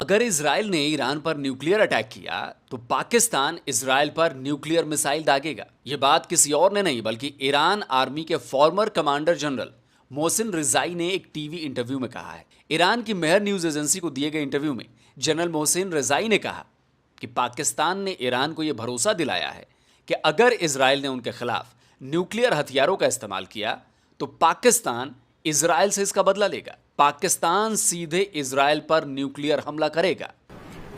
अगर इजराइल ने ईरान पर न्यूक्लियर अटैक किया तो पाकिस्तान इजराइल पर न्यूक्लियर मिसाइल दागेगा। ये बात किसी और ने नहीं बल्कि ईरान आर्मी के फॉर्मर कमांडर जनरल मोहसिन रिजाई ने एक टीवी इंटरव्यू में कहा है। ईरान की मेहर न्यूज एजेंसी को दिए गए इंटरव्यू में जनरल मोहसिन रिजाई ने कहा कि पाकिस्तान ने ईरान को यह भरोसा दिलाया है कि अगर इजराइल ने उनके खिलाफ न्यूक्लियर हथियारों का इस्तेमाल किया तो पाकिस्तान इजराइल से इसका बदला लेगा। पाकिस्तान सीधे इजराइल पर न्यूक्लियर हमला करेगा।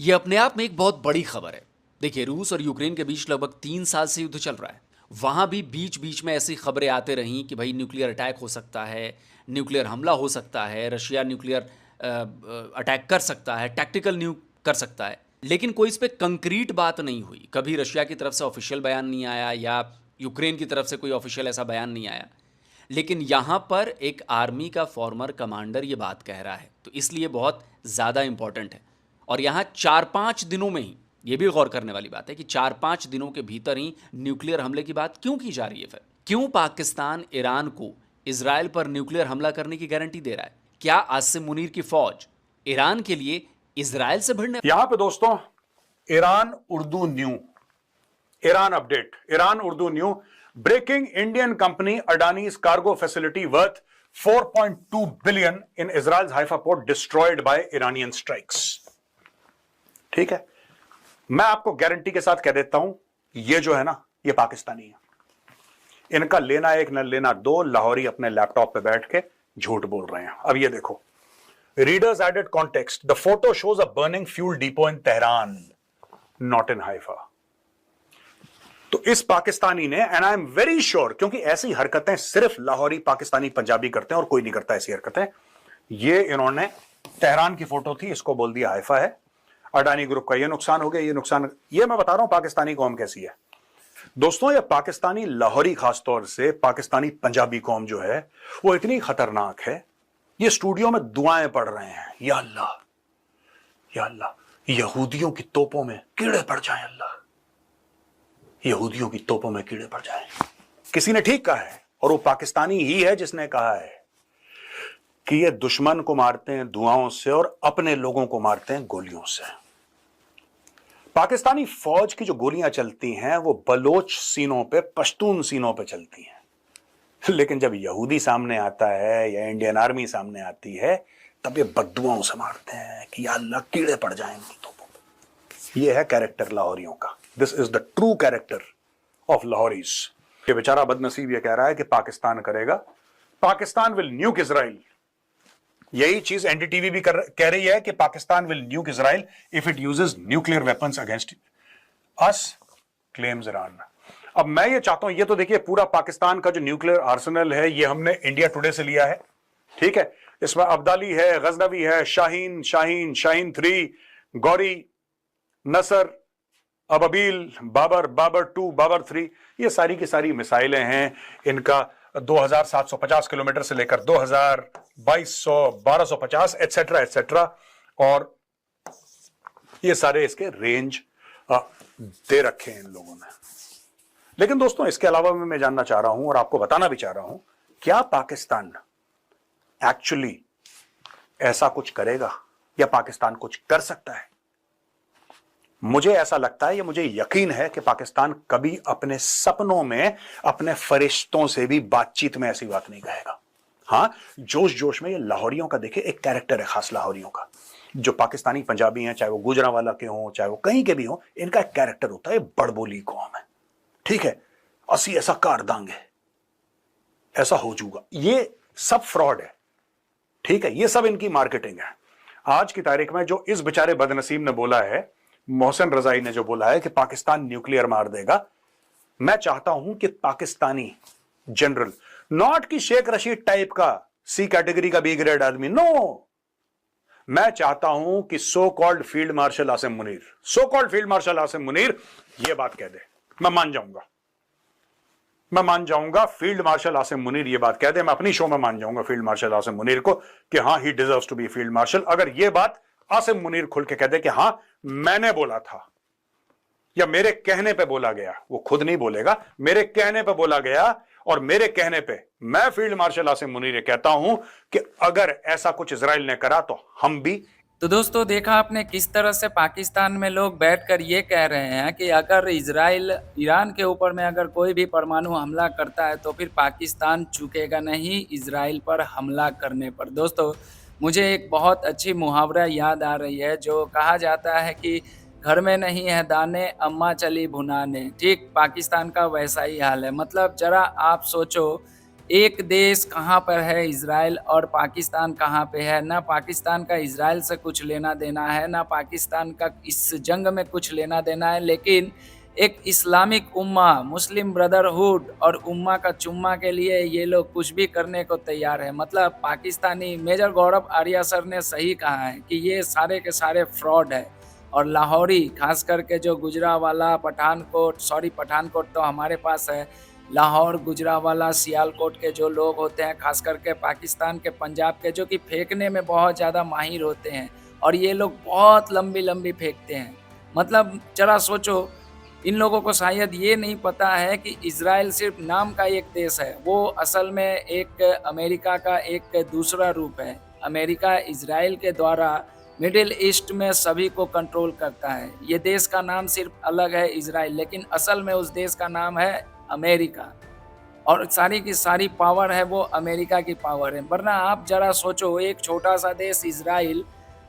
ये अपने आप में एक बहुत बड़ी खबर है। देखिए, रूस और यूक्रेन के बीच लगभग 3 साल से युद्ध चल रहा है। वहां भी बीच बीच में ऐसी खबरें आते रहीं कि भाई न्यूक्लियर अटैक हो सकता है, न्यूक्लियर हमला हो सकता है, रशिया न्यूक्लियर अटैक कर सकता है, टैक्टिकल न्यूक कर सकता है, लेकिन कोई इस पर कंक्रीट बात नहीं हुई। कभी रशिया की तरफ से ऑफिशियल बयान नहीं आया या यूक्रेन की तरफ से कोई ऑफिशियल ऐसा बयान नहीं आया। लेकिन यहाँ पर एक आर्मी का फॉर्मर कमांडर ये बात कह रहा है, तो इसलिए बहुत ज़्यादा इंपॉर्टेंट है। और यहाँ 4-5 दिनों में ही, ये भी गौर करने वाली बात है कि 4-5 दिनों के भीतर ही न्यूक्लियर हमले की बात क्यों की जा रही है। फिर क्यों पाकिस्तान ईरान को इजराइल पर न्यूक्लियर हमला करने की गारंटी दे रहा है? क्या आसिम मुनीर की फौज ईरान के लिए इजराइल से भिड़ने? यहां पे दोस्तों Iran Urdu new, Iran update, Iran Urdu new, breaking Indian company Adani's cargo facility worth 4.2 billion in Israel Haifa port destroyed by Iranian strikes. ठीक है, मैं आपको गारंटी के साथ कह देता हूं, ये जो है ना, ये पाकिस्तानी है। इनका लेना एक न लेना दो, लाहौरी अपने लैपटॉप पे बैठ के झूठ बोल रहे हैं। अब ये देखो, Readers added context. The photo shows a burning fuel depot in Tehran, not in Haifa. तो इस पाकिस्तानी ने, and I am very sure, क्योंकि ऐसी हरकतें सिर्फ लाहौरी पाकिस्तानी पंजाबी करते हैं और कोई नहीं करता ऐसी हरकतें। ये इन्होंने, तेहरान की फोटो थी, इसको बोल दिया हाइफा है। अडानी ग्रुप का ये नुकसान हो गया, ये नुकसान, ये मैं बता रहा हूं पाकिस्तानी कौम कैसी है। दोस्तों, ये पाकिस्तानी लाहौरी खासतौर से पाकिस्तानी पंजाबी कौम जो है वो इतनी खतरनाक है, ये स्टूडियो में दुआएं पढ़ रहे हैं, या अल्लाह, या अल्लाह, यहूदियों की तोपों में कीड़े पड़ जाएं, अल्लाह, यहूदियों की तोपों में कीड़े पड़ जाएं। किसी ने ठीक कहा है, और वो पाकिस्तानी ही है जिसने कहा है कि ये दुश्मन को मारते हैं दुआओं से और अपने लोगों को मारते हैं गोलियों से। पाकिस्तानी फौज की जो गोलियां चलती हैं वो बलोच सीनों पे, पश्तून सीनों पे चलती हैं, लेकिन जब यहूदी सामने आता है या इंडियन आर्मी सामने आती है तब ये बद्दुआओं से मारते हैं कि या अल्लाह कीड़े पड़ जाएंगे। तो ये है कैरेक्टर लाहौरियों का। This is the true character of Lahoris. ये बेचारा बदनसीब ये कह रहा है कि पाकिस्तान करेगा, पाकिस्तान विल न्यूक इजराइल। यही चीज एनडीटीवी भी कह रही है कि Pakistan will न्यूक Israel if it uses nuclear weapons against us, claims Iran. अब मैं ये चाहता हूं, ये तो देखिए पूरा पाकिस्तान का जो न्यूक्लियर आर्सेनल है ये हमने इंडिया टुडे से लिया है। ठीक है, इसमें अब्दाली है, गजनवी है, शाहीन, शाहीन 3, गौरी, नसर, अबील, बाबर, बाबर 2, बाबर 3, ये सारी की सारी मिसाइलें हैं। इनका 2750 किलोमीटर से लेकर 2000, 2200, 1250 एटसेट्रा एटसेट्रा, और ये सारे इसके रेंज दे रखे हैं इन लोगों ने। लेकिन दोस्तों, इसके अलावा मैं जानना चाह रहा हूं और आपको बताना भी चाह रहा हूं, क्या पाकिस्तान एक्चुअली ऐसा कुछ करेगा या पाकिस्तान कुछ कर सकता है? मुझे ऐसा लगता है, या मुझे यकीन है कि पाकिस्तान कभी अपने सपनों में अपने फरिश्तों से भी बातचीत में ऐसी बात नहीं कहेगा। हां, जोश जोश में ये लाहौरियों का देखिए एक कैरेक्टर है खास लाहौरियों का। जो पाकिस्तानी पंजाबी हैं, चाहे वो गुजरांवाला के हों, चाहे वो कहीं के भी हों, इनका एक कैरेक्टर होता है, बड़बोली कौम है। ठीक है, असी ऐसा कर दांगे, ऐसा हो जाऊगा, ये सब फ्रॉड है। ठीक है, ये सब इनकी मार्केटिंग है। आज की तारीख में जो इस बेचारे बदनसीब ने बोला है, मोहसिन रजाई ने जो बोला है कि पाकिस्तान न्यूक्लियर मार देगा, मैं चाहता हूं कि पाकिस्तानी जनरल, नॉट कि शेख रशीद टाइप का सी कैटेगरी का बी ग्रेड आदमी, नो, मैं चाहता हूं कि so called field marshal Asim Munir यह बात कह दे, मैं मान जाऊंगा फील्ड मार्शल आसिम मुनीर ये बात कह दे, मैं अपनी शो में मान जाऊंगा फील्ड मार्शल आसिम मुनीर को कि हां he deserves to be field marshal. अगर ये बात आसिम मुनीर खुल के कह दे कि हां मैंने बोला था या मेरे कहने पे बोला गया, वो खुद नहीं बोलेगा, मेरे कहने पे बोला गया और मेरे कहने पे मैं फील्ड मार्शल आसिम मुनीर ये कहता हूं कि अगर ऐसा कुछ इजराइल ने करा तो हम भी। तो दोस्तों देखा आपने किस तरह से पाकिस्तान में लोग बैठकर ये कह रहे हैं कि अगर इजराइल ईरान के ऊपर में अगर कोई भी परमाणु हमला करता है तो फिर पाकिस्तान चूकेगा नहीं इजराइल पर हमला करने पर। दोस्तों मुझे एक बहुत अच्छी मुहावरा याद आ रही है जो कहा जाता है कि घर में नहीं है दाने अम्मा चली भुनाने। ठीक पाकिस्तान का वैसा ही हाल है। मतलब जरा आप सोचो, एक देश कहाँ पर है इजराइल और पाकिस्तान कहाँ पे है। ना पाकिस्तान का इजराइल से कुछ लेना देना है, ना पाकिस्तान का इस जंग में कुछ लेना देना है, लेकिन एक इस्लामिक उम्मा, मुस्लिम ब्रदरहुड और उम्मा का चुम्मा के लिए ये लोग कुछ भी करने को तैयार है। मतलब पाकिस्तानी मेजर गौरव आर्या सर ने सही कहा है कि ये सारे के सारे फ्रॉड है। और लाहौरी खास करके जो गुजरावाला पठानकोट तो हमारे पास है, लाहौर गुजरावाला सियालकोट के जो लोग होते हैं, खास करके पाकिस्तान के पंजाब के, जो कि फेंकने में बहुत ज़्यादा माहिर होते हैं और ये लोग बहुत लंबी लंबी फेंकते हैं। मतलब जरा सोचो, इन लोगों को शायद ये नहीं पता है कि इजराइल सिर्फ नाम का एक देश है, वो असल में एक अमेरिका का एक दूसरा रूप है। अमेरिका इजराइल के द्वारा मिडिल ईस्ट में सभी को कंट्रोल करता है। ये देश का नाम सिर्फ अलग है इजराइल, लेकिन असल में उस देश का नाम है अमेरिका और सारी की सारी पावर है वो अमेरिका की पावर है। वरना आप जरा सोचो, एक छोटा सा देश इजराइल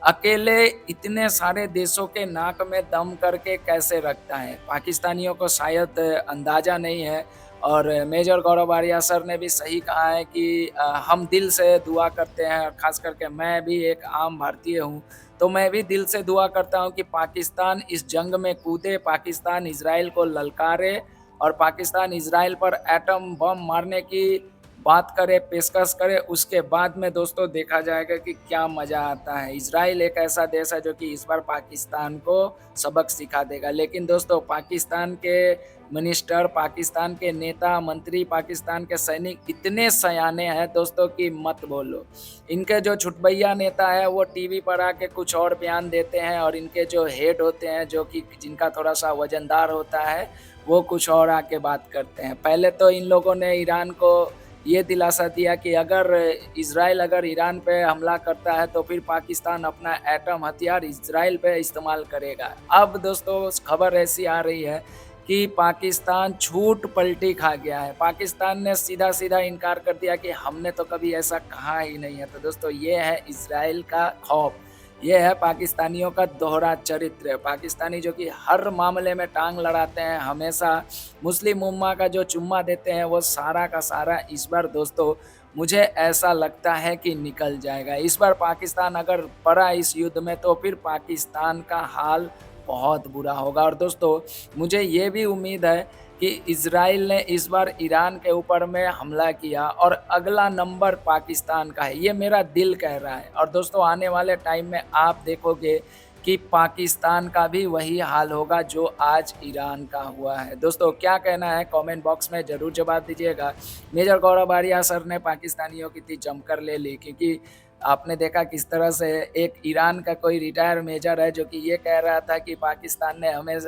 अकेले इतने सारे देशों के नाक में दम करके कैसे रखता है, पाकिस्तानियों को शायद अंदाज़ा नहीं है। और मेजर गौरव आर्या सर ने भी सही कहा है कि हम दिल से दुआ करते हैं, खास करके मैं भी एक आम भारतीय हूँ तो मैं भी दिल से दुआ करता हूँ कि पाकिस्तान इस जंग में कूदे, पाकिस्तान इजराइल को ललकारे और पाकिस्तान इजराइल पर एटम बम मारने की बात करे, पेशकश करे। उसके बाद में दोस्तों देखा जाएगा कि क्या मज़ा आता है। इजराइल एक ऐसा देश है जो कि इस बार पाकिस्तान को सबक सिखा देगा। लेकिन दोस्तों पाकिस्तान के मिनिस्टर, पाकिस्तान के नेता मंत्री, पाकिस्तान के सैनिक इतने सयाने हैं दोस्तों कि मत बोलो। इनके जो छुटभैया नेता है वो टीवी पर आके कुछ और बयान देते हैं और इनके जो हेड होते हैं, जो कि जिनका थोड़ा सा वजनदार होता है, वो कुछ और आके बात करते हैं। पहले तो इन लोगों ने ईरान को ये दिलासा दिया कि अगर इजराइल ईरान पे हमला करता है तो फिर पाकिस्तान अपना एटम हथियार इजराइल पे इस्तेमाल करेगा। अब दोस्तों खबर ऐसी आ रही है कि पाकिस्तान छूट पलटी खा गया है। पाकिस्तान ने सीधा सीधा इनकार कर दिया कि हमने तो कभी ऐसा कहा ही नहीं है। तो दोस्तों ये है इजराइल का खौफ, ये है पाकिस्तानियों का दोहरा चरित्र। पाकिस्तानी जो कि हर मामले में टांग लड़ाते हैं, हमेशा मुस्लिम उम्मा का जो चुम्मा देते हैं, वो सारा का सारा इस बार दोस्तों मुझे ऐसा लगता है कि निकल जाएगा। इस बार पाकिस्तान अगर पड़ा इस युद्ध में तो फिर पाकिस्तान का हाल बहुत बुरा होगा। और दोस्तों मुझे ये भी उम्मीद है कि इजराइल ने इस बार ईरान के ऊपर में हमला किया और अगला नंबर पाकिस्तान का है, ये मेरा दिल कह रहा है। और दोस्तों आने वाले टाइम में आप देखोगे कि पाकिस्तान का भी वही हाल होगा जो आज ईरान का हुआ है। दोस्तों क्या कहना है कमेंट बॉक्स में ज़रूर जवाब दीजिएगा। मेजर गौरव आर्या सर ने पाकिस्तानियों की इतनी जमकर ले ली, क्योंकि आपने देखा किस तरह से एक ईरान का कोई रिटायर मेजर है जो कि ये कह रहा था कि पाकिस्तान ने हमें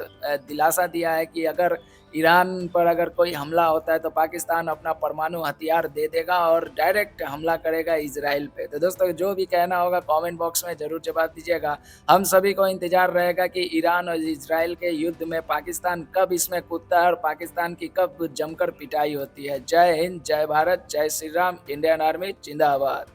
दिलासा दिया है कि अगर ईरान पर अगर कोई हमला होता है तो पाकिस्तान अपना परमाणु हथियार दे देगा और डायरेक्ट हमला करेगा इजराइल पे। तो दोस्तों जो भी कहना होगा कमेंट बॉक्स में ज़रूर जवाब दीजिएगा। हम सभी को इंतज़ार रहेगा कि ईरान और इजराइल के युद्ध में पाकिस्तान कब इसमें कूदता है और पाकिस्तान की कब जमकर पिटाई होती है। जय हिंद, जय भारत, जय श्री राम, इंडियन आर्मी जिंदाबाद।